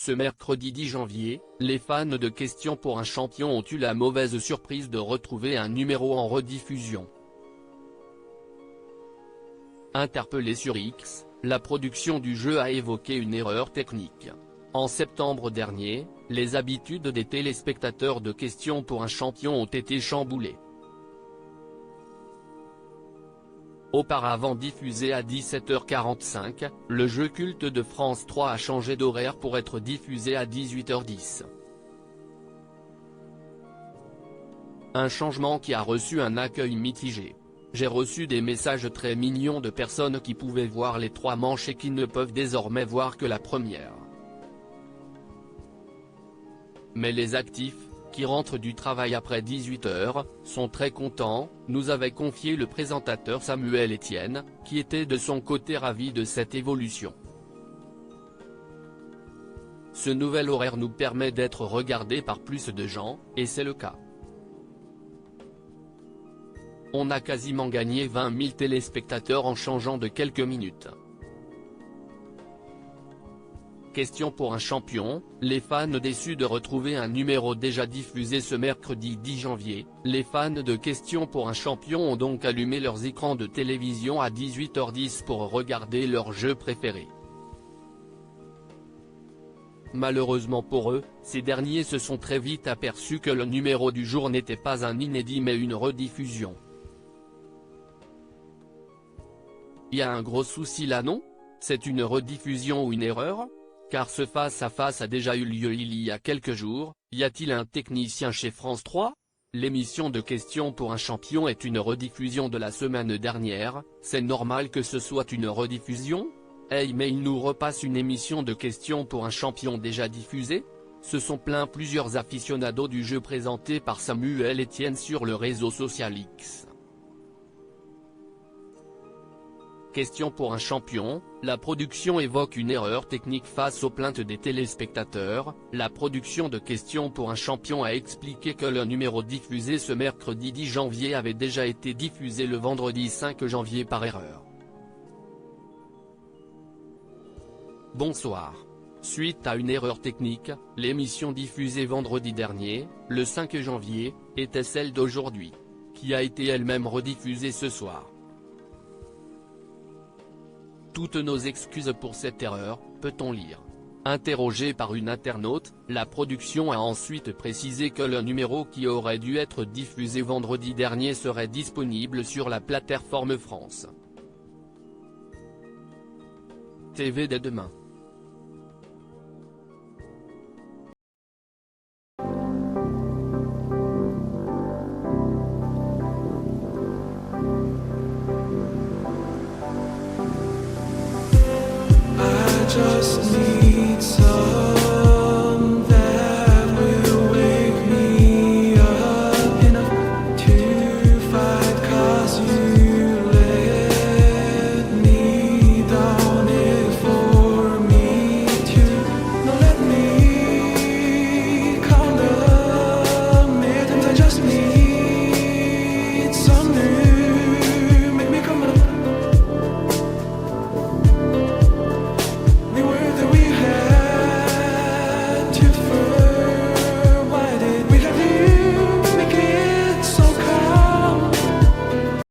Ce mercredi 10 janvier, les fans de Questions pour un champion ont eu la mauvaise surprise de retrouver un numéro en rediffusion. Interpellée sur X, la production du jeu a évoqué une erreur technique. En septembre dernier, les habitudes des téléspectateurs de Questions pour un champion ont été chamboulées. Auparavant diffusé à 17h45, le jeu culte de France 3 a changé d'horaire pour être diffusé à 18h10. Un changement qui a reçu un accueil mitigé. J'ai reçu des messages très mignons de personnes qui pouvaient voir les 3 manches et qui ne peuvent désormais voir que la première. Mais les actifs, qui rentrent du travail après 18h, sont très contents, nous avait confié le présentateur Samuel Etienne, qui était de son côté ravi de cette évolution. Ce nouvel horaire nous permet d'être regardés par plus de gens, et c'est le cas. On a quasiment gagné 20 000 téléspectateurs en changeant de quelques minutes. Question pour un champion, les fans déçus de retrouver un numéro déjà diffusé ce mercredi 10 janvier, les fans de Question pour un champion ont donc allumé leurs écrans de télévision à 18h10 pour regarder leur jeu préféré. Malheureusement pour eux, ces derniers se sont très vite aperçus que le numéro du jour n'était pas un inédit mais une rediffusion. Y a un gros souci là non? C'est une rediffusion ou une erreur? Car ce face-à-face a déjà eu lieu il y a quelques jours, y a-t-il un technicien chez France 3? L'émission de Questions pour un champion est une rediffusion de la semaine dernière, c'est normal que ce soit une rediffusion? Hey mais il nous repasse une émission de Questions pour un champion déjà diffusée? Se sont plaints plusieurs aficionados du jeu présenté par Samuel Etienne sur le réseau social X. Question pour un champion, la production évoque une erreur technique face aux plaintes des téléspectateurs. La production de Questions pour un champion a expliqué que le numéro diffusé ce mercredi 10 janvier avait déjà été diffusé le vendredi 5 janvier par erreur. Bonsoir. Suite à une erreur technique, l'émission diffusée vendredi dernier, le 5 janvier, était celle d'aujourd'hui, qui a été elle-même rediffusée ce soir. Toutes nos excuses pour cette erreur, peut-on lire. Interrogé par une internaute, la production a ensuite précisé que le numéro qui aurait dû être diffusé vendredi dernier serait disponible sur la plateforme France TV dès demain. Just need